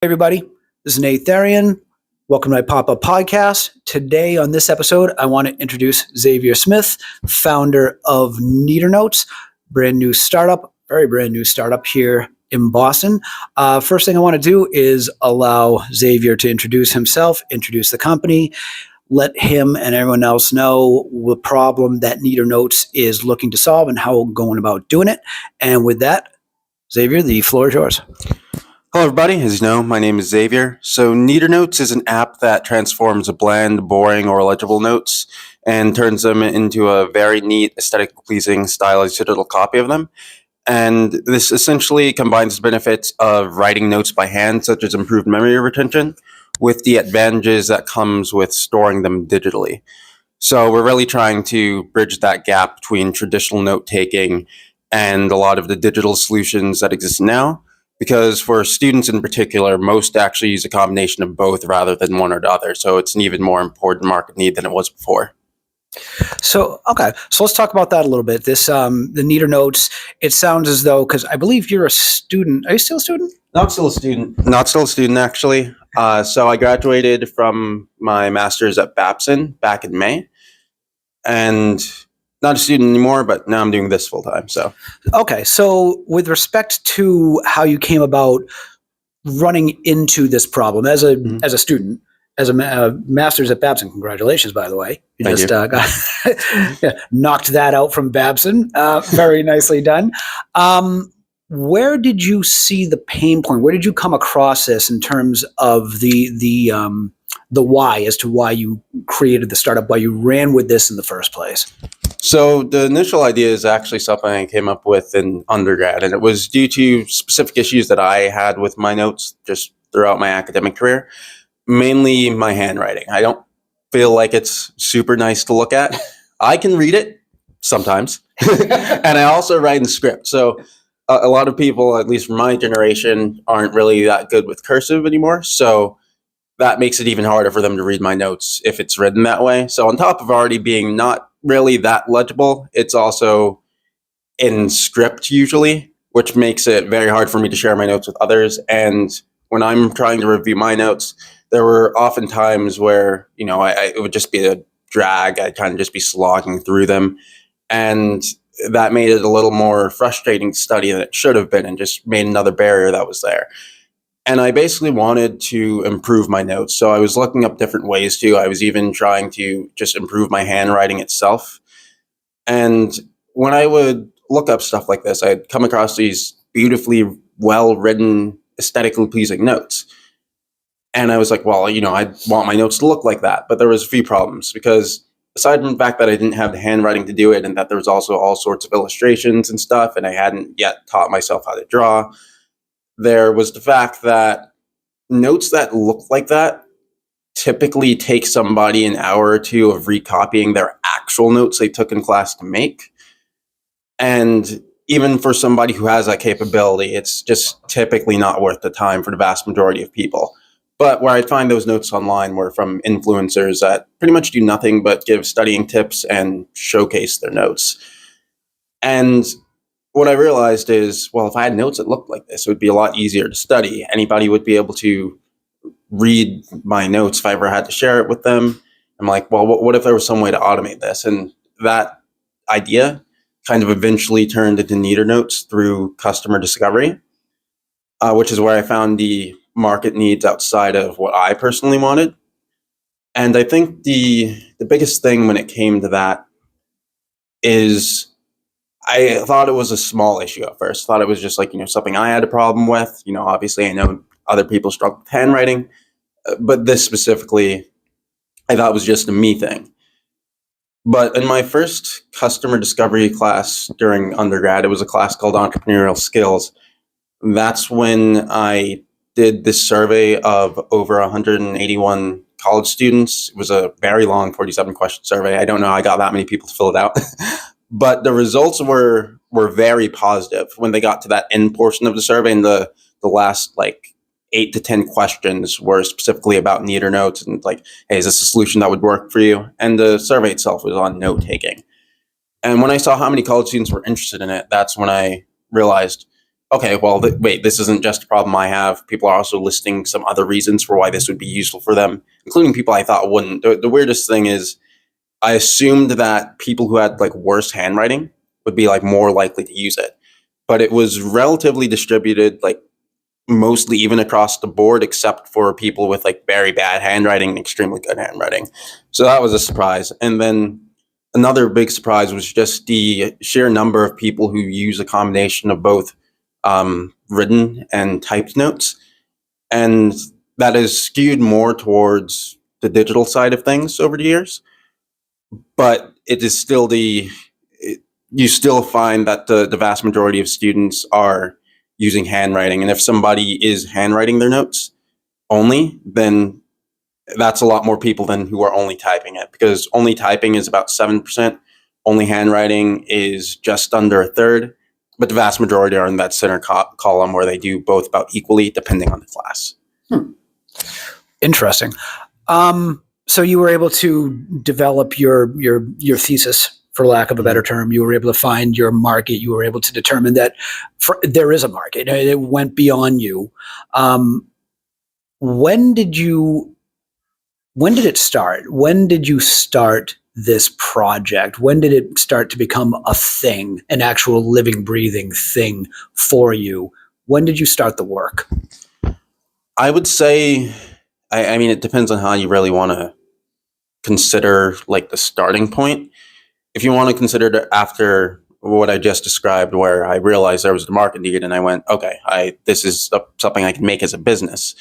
Hey everybody, this is NeaterNotes. Welcome to my pop-up podcast. Today on this episode, I want to introduce Zavier Smtih, founder of NeaterNotes, brand new startup, very brand new startup here in Boston. First thing I want to do is allow Zavier to introduce himself, introduce the company, let him and everyone else know the problem that NeaterNotes is looking to solve and how we're going about doing it. And with that, Zavier, the floor is yours. Hello everybody, as you know, my name is Zavier. So NeaterNotes is an app that transforms bland, boring, or illegible notes and turns them into a very neat, aesthetically pleasing, stylized digital copy of them. And this essentially combines the benefits of writing notes by hand, such as improved memory retention, with the advantages that comes with storing them digitally. So we're really trying to bridge that gap between traditional note-taking and a lot of the digital solutions that exist now. Because for students in particular, most actually use a combination of both rather than one or the other. So it's an even more important market need than it was before. So let's talk about that a little bit. This, the NeaterNotes, it sounds as though, because I believe you're a student. Are you still a student? Not still a student, actually. So I graduated from my master's at Babson back in May. And not a student anymore, but now I'm doing this full time. So with respect to how you came about running into this problem as a student, as a master's at Babson, congratulations, by the way. You Thank just you. knocked that out from Babson. Very nicely done. Where did you see the pain point? Where did you come across this in terms of the why, as to why you created the startup, why you ran with this in the first place? So the initial idea is actually something I came up with in undergrad, and it was due to specific issues that I had with my notes just throughout my academic career, mainly my handwriting. I don't feel like it's super nice to look at. I can read it sometimes, and I also write in script. So a lot of people, at least from my generation, aren't really that good with cursive anymore. So that makes it even harder for them to read my notes if it's written that way. So on top of already being not really that legible, it's also in script usually, which makes it very hard for me to share my notes with others. And when I'm trying to review my notes, there were often times where, it would just be a drag. I'd kind of just be slogging through them. And that made it a little more frustrating to study than it should have been, and just made another barrier that was there. And I basically wanted to improve my notes. So I was looking up different ways to. I was even trying to just improve my handwriting itself. And when I would look up stuff like this, I'd come across these beautifully well-written, aesthetically pleasing notes. And I was like, well, I want my notes to look like that. But there was a few problems, because aside from the fact that I didn't have the handwriting to do it, and that there was also all sorts of illustrations and stuff, and I hadn't yet taught myself how to draw, there was the fact that notes that look like that typically take somebody an hour or two of recopying their actual notes they took in class to make. And even for somebody who has that capability, it's just typically not worth the time for the vast majority of people. But where I'd find those notes online were from influencers that pretty much do nothing but give studying tips and showcase their notes. And what I realized is, well, if I had notes that looked like this, it would be a lot easier to study. Anybody would be able to read my notes if I ever had to share it with them. I'm like, well, what if there was some way to automate this? And that idea kind of eventually turned into NeaterNotes through customer discovery, which is where I found the market needs outside of what I personally wanted. And I think the biggest thing when it came to that is, I thought it was a small issue at first. Thought it was just like, something I had a problem with. Obviously I know other people struggle with handwriting, but this specifically, I thought was just a me thing. But in my first customer discovery class during undergrad, it was a class called Entrepreneurial Skills. That's when I did this survey of over 181 college students. It was a very long 47-question survey. I don't know how I got that many people to fill it out. But the results were very positive when they got to that end portion of the survey, and the last 8 to 10 questions were specifically about NeaterNotes and like, hey, is this a solution that would work for you? And the survey itself was on note taking. And when I saw how many college students were interested in it, that's when I realized okay, well, wait, this isn't just a problem I have. People are also listing some other reasons for why this would be useful for them, including people I thought wouldn't. The weirdest thing is I assumed that people who had like worse handwriting would be like more likely to use it, but it was relatively distributed, like mostly even across the board, except for people with like very bad handwriting and extremely good handwriting. So that was a surprise. And then another big surprise was just the sheer number of people who use a combination of both written and typed notes. And that is skewed more towards the digital side of things over the years. But it is still you still find that the vast majority of students are using handwriting. And if somebody is handwriting their notes only, then that's a lot more people than who are only typing it, because only typing is about 7%. Only handwriting is just under a third, but the vast majority are in that center column where they do both about equally, depending on the class. Interesting. So you were able to develop your thesis, for lack of a better term. You were able to find your market. You were able to determine that there is a market. It went beyond you. When did it start? When did you start this project? When did it start to become a thing, an actual living, breathing thing for you? When did you start the work? I would say, I mean, it depends on how you really want to consider like the starting point. If you want to consider it after what I just described, where I realized there was a market need and I went, okay, this is something I can make as a business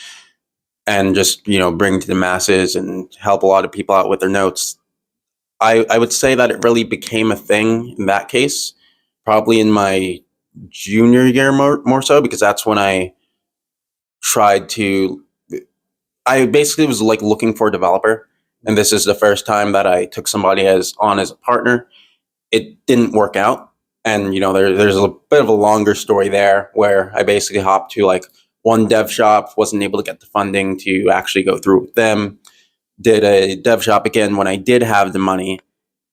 and just, bring to the masses and help a lot of people out with their notes. I would say that it really became a thing in that case, probably in my junior year more so, because that's when I basically was like looking for a developer. And this is the first time that I took somebody on as a partner. It didn't work out. And, there's a bit of a longer story there where I basically hopped to like one dev shop, wasn't able to get the funding to actually go through with them, did a dev shop again when I did have the money,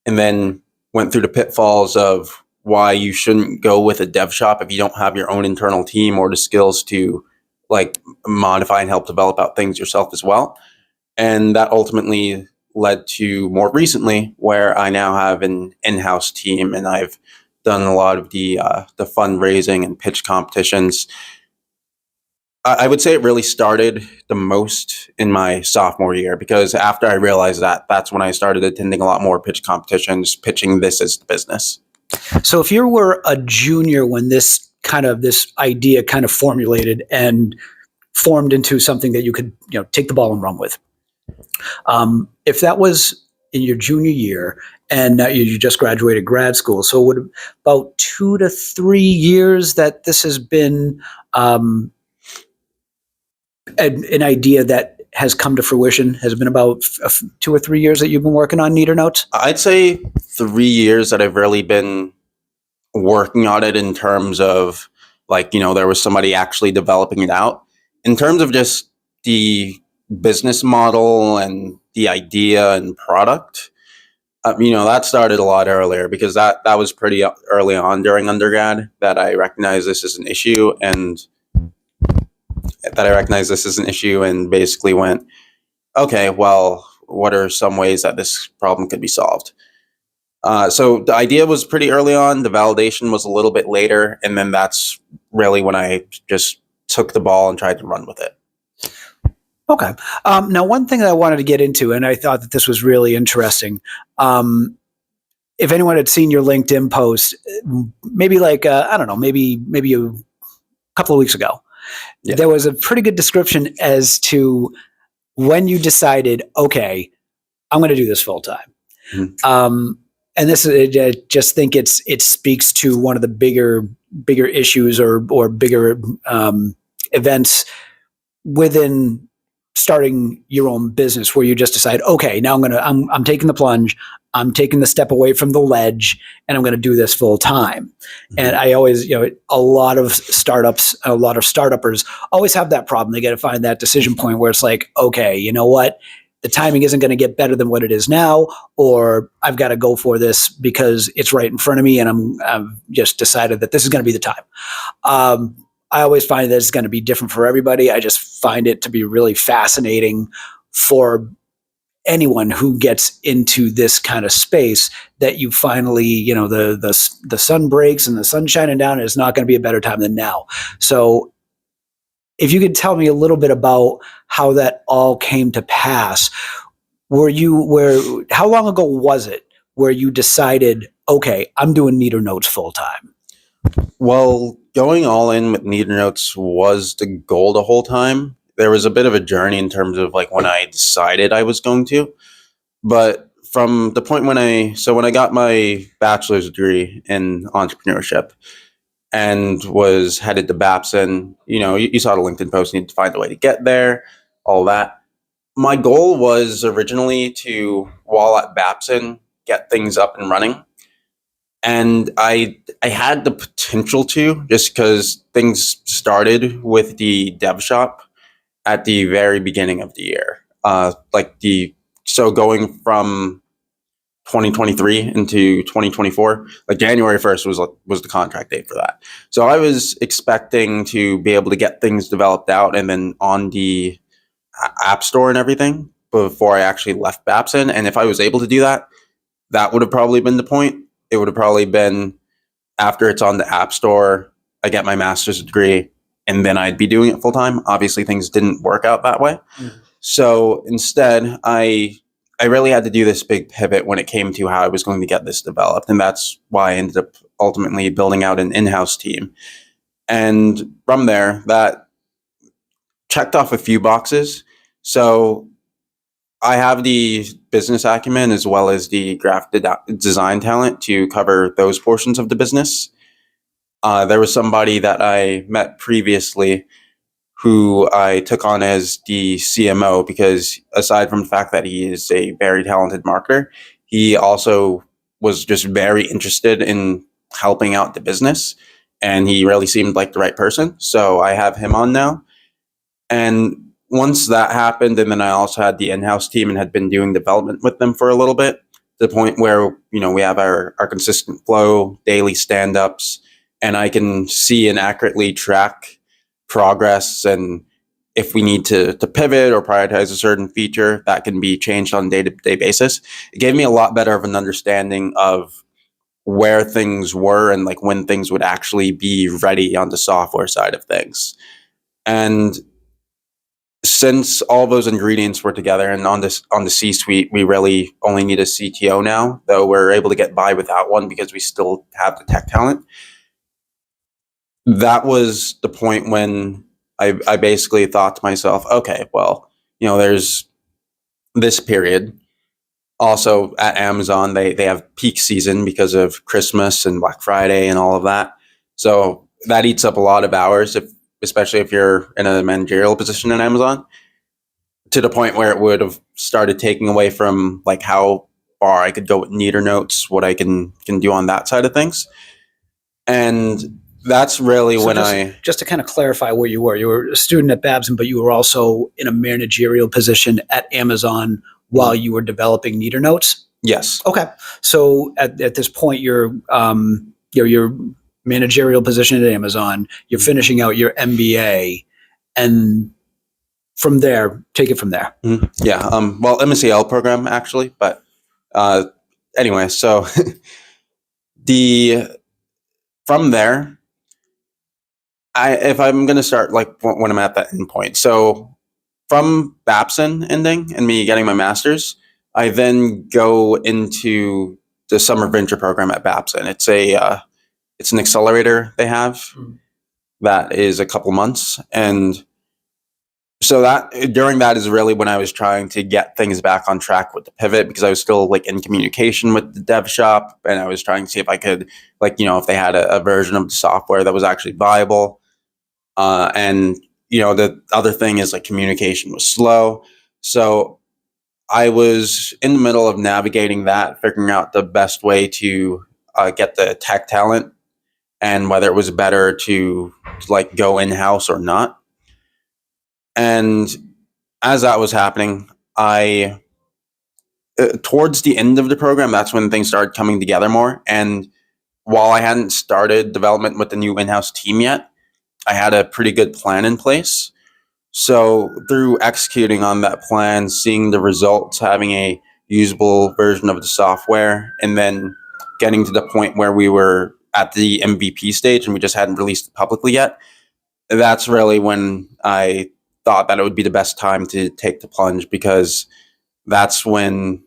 and then went through the pitfalls of why you shouldn't go with a dev shop if you don't have your own internal team or the skills to like modify and help develop out things yourself as well. And that ultimately led to more recently where I now have an in-house team and I've done a lot of the fundraising and pitch competitions. I would say it really started the most in my sophomore year, because after I realized that's when I started attending a lot more pitch competitions, pitching this as the business. So if you were a junior when this idea kind of formulated and formed into something that you could, take the ball and run with, if that was in your junior year and you just graduated grad school, so it would have about 2 to 3 years that this has been an idea that has come to fruition. Has it been about 2 or 3 years that you've been working on NeaterNotes? I'd say 3 years that I've really been working on it in terms of like, there was somebody actually developing it out. In terms of just the business model and the idea and product, that started a lot earlier, because that was pretty early on during undergrad that I recognized this as an issue and basically went, okay, well, what are some ways that this problem could be solved? So the idea was pretty early on. The validation was a little bit later. And then that's really when I just took the ball and tried to run with it. Okay. Now, one thing that I wanted to get into, and I thought that this was really interesting. If anyone had seen your LinkedIn post, maybe like, I don't know, maybe a couple of weeks ago, there was a pretty good description as to when you decided, okay, I'm going to do this full time. Mm-hmm. And this, I just think it speaks to one of the bigger issues or bigger events within starting your own business, where you just decide, okay, now I'm taking the plunge, I'm taking the step away from the ledge, and I'm going to do this full time. Mm-hmm. And I always, a lot of startuppers always have that problem. They got to find that decision point where it's like, okay, you know what? The timing isn't going to get better than what it is now, or I've got to go for this because it's right in front of me and I've just decided that this is going to be the time. I always find that it's going to be different for everybody. I just find it to be really fascinating for anyone who gets into this kind of space, that you finally, the sun breaks and the sun's shining down, and it's not going to be a better time than now. So if you could tell me a little bit about how that all came to pass, how long ago was it where you decided, okay, I'm doing NeaterNotes full time? Well, going all in with NeaterNotes was the goal the whole time. There was a bit of a journey in terms of like when I decided I was going to, but from the point when I got my bachelor's degree in entrepreneurship and was headed to Babson, you saw the LinkedIn post, you need to find a way to get there, all that. My goal was originally to, while at Babson, get things up and running. And I had the potential to, just because things started with the dev shop at the very beginning of the year. So going from 2023 into 2024, like January 1st was the contract date for that. So I was expecting to be able to get things developed out and then on the app store and everything before I actually left Babson. And if I was able to do that, that would have probably been the point. It would have probably been after it's on the app store, I get my master's degree, and then I'd be doing it full time. Obviously, things didn't work out that way. Mm-hmm. So instead, I really had to do this big pivot when it came to how I was going to get this developed. And that's why I ended up ultimately building out an in-house team. And from there, that checked off a few boxes. So I have the business acumen as well as the graphic design talent to cover those portions of the business. There was somebody that I met previously who I took on as the CMO because aside from the fact that he is a very talented marketer, he also was just very interested in helping out the business, and he really seemed like the right person. So I have him on now. And once that happened, and then I also had the in-house team and had been doing development with them for a little bit, to the point where, we have our consistent flow, daily stand-ups, and I can see and accurately track progress. And if we need to pivot or prioritize a certain feature, that can be changed on a day-to-day basis. It gave me a lot better of an understanding of where things were and like when things would actually be ready on the software side of things. And since all those ingredients were together and on the C-suite, we really only need a CTO now, though we're able to get by without one because we still have the tech talent. That was the point when I basically thought to myself, okay, well, there's this period. Also at Amazon, they have peak season because of Christmas and Black Friday and all of that. So that eats up a lot of hours, especially if you're in a managerial position at Amazon, to the point where it would have started taking away from like how far I could go with NeaterNotes, what I can do on that side of things. And that's really just to kind of clarify where you were a student at Babson, but you were also in a managerial position at Amazon while you were developing NeaterNotes? Yes. Okay. So at this point, your managerial position at Amazon, you're finishing out your MBA, and from there, take it from there. Mm-hmm. Yeah. Well, MSCL program actually, but anyway, so from there, if I'm going to start like when I'm at that end point. So from Babson ending and me getting my master's, I then go into the summer venture program at Babson. It's an accelerator they have that is a couple months. And so that during that is really when I was trying to get things back on track with the pivot, because I was still like in communication with the dev shop, and I was trying to see if I could if they had a version of the software that was actually viable. And the other thing is like communication was slow. So I was in the middle of navigating that, figuring out the best way to get the tech talent and whether it was better to like go in-house or not. And as that was happening, towards the end of the program, that's when things started coming together more. And while I hadn't started development with the new in-house team yet, I had a pretty good plan in place. So through executing on that plan, seeing the results, having a usable version of the software, and then getting to the point where we were at the MVP stage and we just hadn't released it publicly yet, that's really when I thought that it would be the best time to take the plunge, because that's when,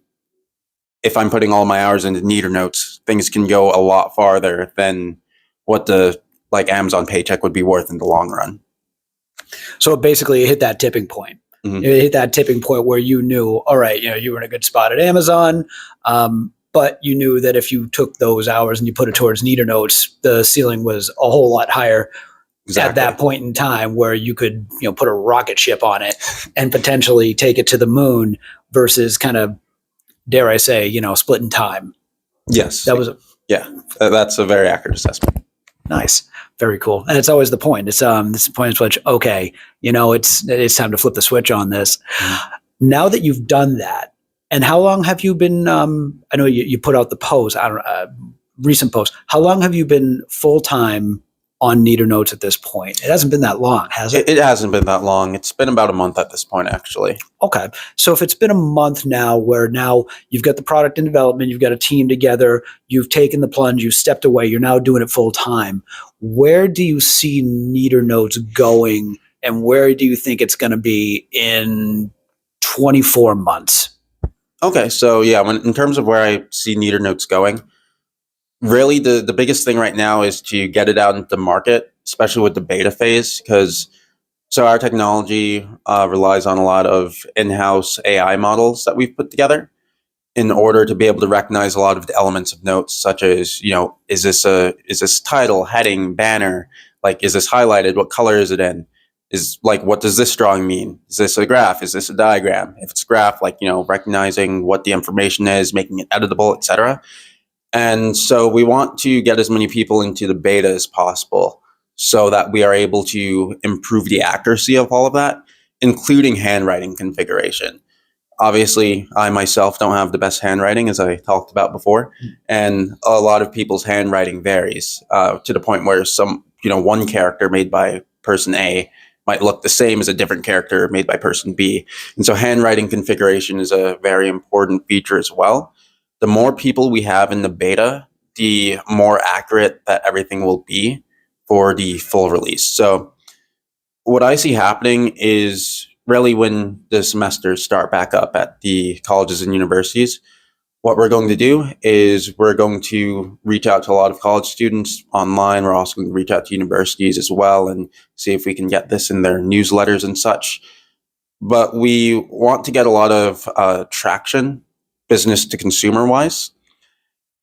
if I'm putting all my hours into NeaterNotes, things can go a lot farther than what the Amazon paycheck would be worth in the long run. So basically, it hit that tipping point. Mhm. It hit that tipping point where you knew, all right, you were in a good spot at Amazon, but you knew that if you took those hours and you put it towards NeaterNotes, the ceiling was a whole lot higher at that point in time, where you could, put a rocket ship on it and potentially take it to the moon, versus kind of, dare I say, split in time. Yes. Yeah, that's a very accurate assessment. Nice. Very cool. And it's always the point. It's the point at which, okay, it's time to flip the switch on this. Mm-hmm. Now that you've done that, and how long have you been, I know you put out the post, recent post. How long have you been full-time on NeaterNotes at this point? It hasn't been that long, has it? It hasn't been that long. It's been about a month at this point, actually. Okay. So if it's been a month now, where now you've got the product in development, you've got a team together, you've taken the plunge, you've stepped away, you're now doing it full time, where do you see NeaterNotes going, and where do you think it's going to be in 24 months? Okay. So yeah, in terms of where I see NeaterNotes going, really the biggest thing right now is to get it out into the market, especially with the beta phase, because our technology relies on a lot of in-house AI models that we've put together in order to be able to recognize a lot of the elements of notes, such as, is this title, heading, banner, is this highlighted? What color is it in? What does this drawing mean? Is this a graph? Is this a diagram? If it's a graph, recognizing what the information is, making it editable, etc. And so we want to get as many people into the beta as possible, so that we are able to improve the accuracy of all of that, including handwriting configuration. Obviously, I myself don't have the best handwriting, as I talked about before, and a lot of people's handwriting varies to the point where one character made by person A might look the same as a different character made by person B. And so handwriting configuration is a very important feature as well. The more people we have in the beta, the more accurate that everything will be for the full release. So what I see happening is, really, when the semesters start back up at the colleges and universities, what we're going to do is we're going to reach out to a lot of college students online. We're also going to reach out to universities as well and see if we can get this in their newsletters and such. But we want to get a lot of traction, business to consumer wise.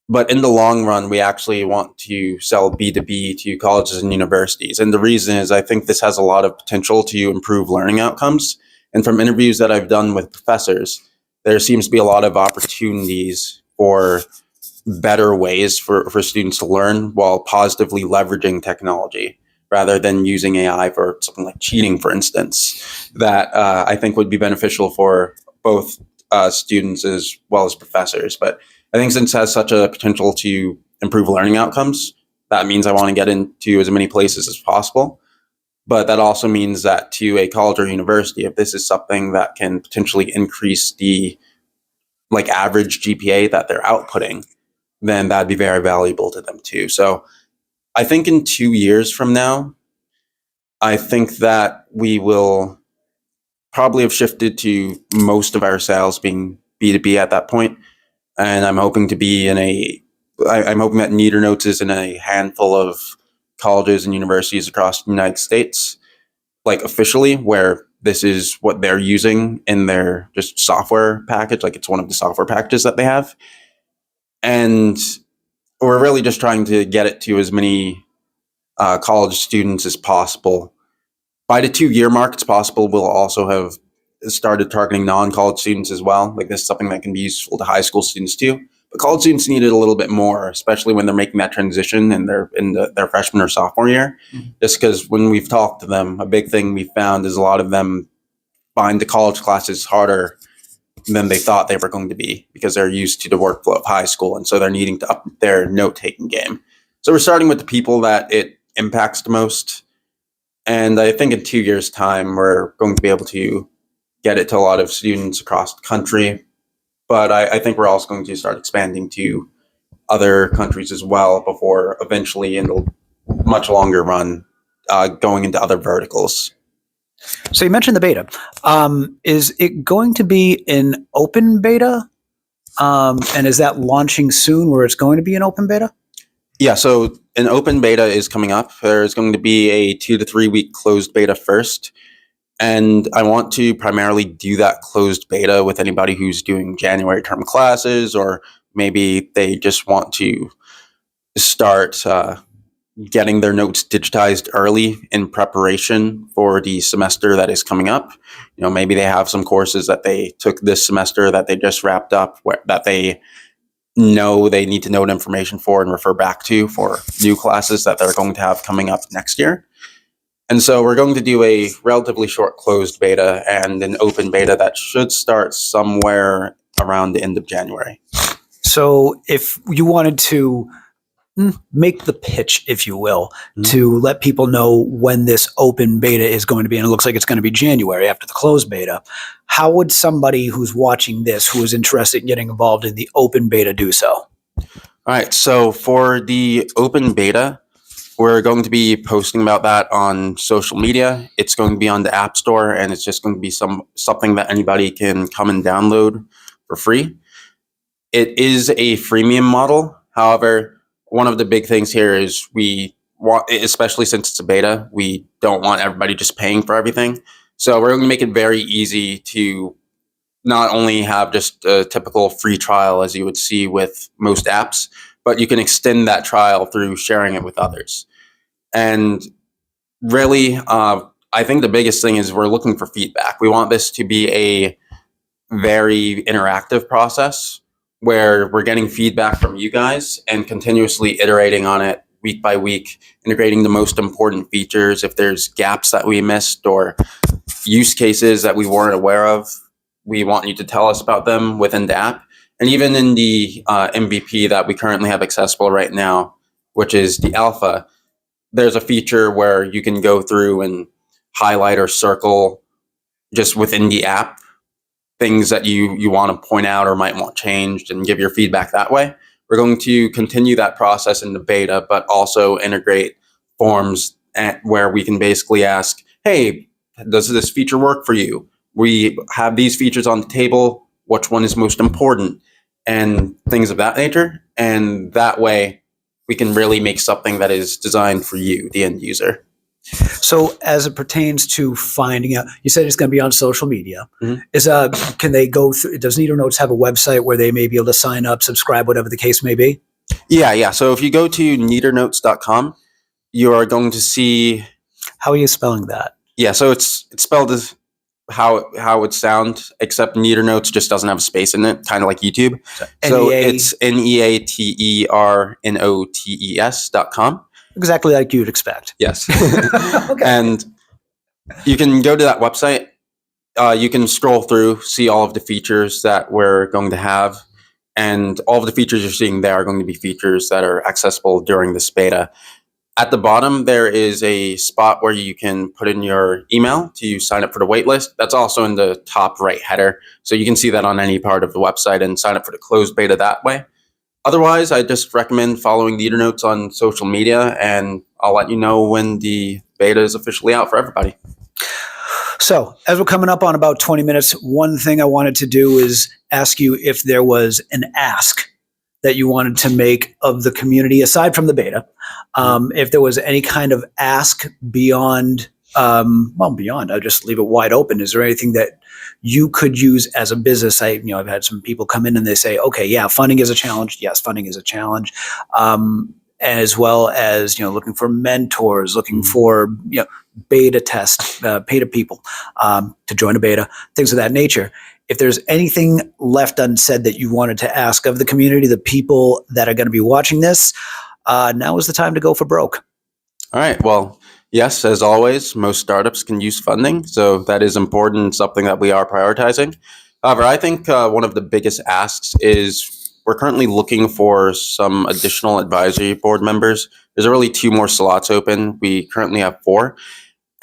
But in the long run, we actually want to sell B2B to colleges and universities. And the reason is, I think this has a lot of potential to improve learning outcomes. And from interviews that I've done with professors, there seems to be a lot of opportunities for better ways for students to learn while positively leveraging technology, rather than using AI for something like cheating, for instance, that I think would be beneficial for both students as well as professors. But I think since it has such a potential to improve learning outcomes, that means I want to get into as many places as possible. But that also means that to a college or university, if this is something that can potentially increase the average GPA that they're outputting, then that'd be very valuable to them too. So I think in 2 years from now, I think that we will probably have shifted to most of our sales being B2B at that point. And I'm hoping to be I'm hoping that NeaterNotes is in a handful of colleges and universities across the United States, officially, where this is what they're using in their just software package. It's one of the software packages that they have. And we're really just trying to get it to as many college students as possible. By the 2-year mark, it's possible we'll also have started targeting non-college students as well. This is something that can be useful to high school students too. But college students need it a little bit more, especially when they're making that transition and they're in their freshman or sophomore year. Mm-hmm. Just because when we've talked to them, a big thing we found is a lot of them find the college classes harder than they thought they were going to be, because they're used to the workflow of high school. And so they're needing to up their note-taking game. So we're starting with the people that it impacts the most. And I think in 2 years' time, we're going to be able to get it to a lot of students across the country. But I think we're also going to start expanding to other countries as well before eventually in the much longer run going into other verticals. So you mentioned the beta. Is it going to be an open beta? And is that launching soon where it's going to be an open beta? Yeah, so an open beta is coming up. There's going to be a 2 to 3 week closed beta first. And I want to primarily do that closed beta with anybody who's doing January term classes, or maybe they just want to start getting their notes digitized early in preparation for the semester that is coming up. Maybe they have some courses that they took this semester that they just wrapped up that they know they need to note information for and refer back to for new classes that they're going to have coming up next year. And so we're going to do a relatively short closed beta and an open beta that should start somewhere around the end of January. So if you wanted to make the pitch, if you will, to let people know when this open beta is going to be, and it looks like it's going to be January after the closed beta, how would somebody who's watching this, who is interested in getting involved in the open beta, do so? All right. So for the open beta, we're going to be posting about that on social media. It's going to be on the App Store, and it's just going to be something that anybody can come and download for free. It is a freemium model. However, one of the big things here is we want, especially since it's a beta, we don't want everybody just paying for everything. So we're going to make it very easy to not only have just a typical free trial as you would see with most apps, but you can extend that trial through sharing it with others. And really, I think the biggest thing is we're looking for feedback. We want this to be a very interactive process where we're getting feedback from you guys and continuously iterating on it week by week, integrating the most important features. If there's gaps that we missed or use cases that we weren't aware of, we want you to tell us about them within the app. And even in the MVP that we currently have accessible right now, which is the alpha, there's a feature where you can go through and highlight or circle just within the app things that you want to point out or might want changed and give your feedback that way. We're going to continue that process in the beta, but also integrate forms where we can basically ask, hey, does this feature work for you? We have these features on the table. Which one is most important? And things of that nature. And that way, we can really make something that is designed for you, the end user. So as it pertains to finding out, you said it's going to be on social media. Mm-hmm. Can they go through, does NeaterNotes have a website where they may be able to sign up, subscribe, whatever the case may be? Yeah. So if you go to NeaterNotes.com, you are going to see... How are you spelling that? Yeah, so it's spelled as how it would sound, except NeaterNotes just doesn't have a space in it, kind of like YouTube. So it's NeaterNotes.com. Exactly like you'd expect. Yes. Okay. And you can go to that website. You can scroll through, see all of the features that we're going to have. And all of the features you're seeing there are going to be features that are accessible during this beta. At the bottom, there is a spot where you can put in your email to sign up for the waitlist. That's also in the top right header. So you can see that on any part of the website and sign up for the closed beta that way. Otherwise, I just recommend following NeaterNotes on social media, and I'll let you know when the beta is officially out for everybody. So as we're coming up on about 20 minutes, one thing I wanted to do is ask you if there was an ask that you wanted to make of the community, aside from the beta, if there was any kind of ask beyond, I'll just leave it wide open. Is there anything that you could use as a business? I've had some people come in and they say, okay, yeah, funding is a challenge. Yes, funding is a challenge. As well as, looking for mentors, looking for, beta test, beta people to join a beta, things of that nature. If there's anything left unsaid that you wanted to ask of the community, the people that are going to be watching this, now is the time to go for broke. All right. Well, yes, as always, most startups can use funding. So that is important, something that we are prioritizing. However, I think one of the biggest asks is we're currently looking for some additional advisory board members. There's already 2 more slots open. We currently have 4.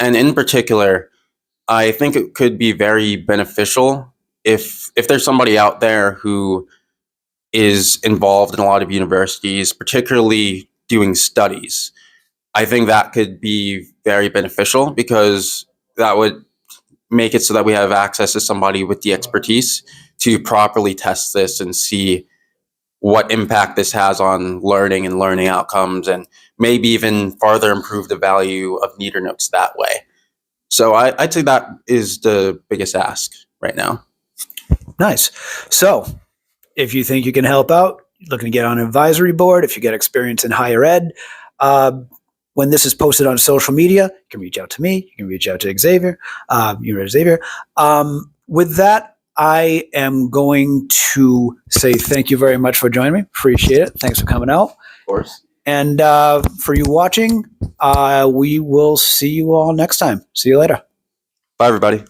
And in particular, I think it could be very beneficial if there's somebody out there who is involved in a lot of universities, particularly doing studies. I think that could be very beneficial because that would make it so that we have access to somebody with the expertise to properly test this and see what impact this has on learning and learning outcomes, and maybe even farther improve the value of NeaterNotes that way. So I'd say that is the biggest ask right now. Nice. So if you think you can help out, looking to get on an advisory board, if you get experience in higher ed, when this is posted on social media, you can reach out to me. You can reach out to Xavier. Xavier. With that, I am going to say thank you very much for joining me. Appreciate it. Thanks for coming out. Of course. And for you watching, we will see you all next time. See you later. Bye, everybody.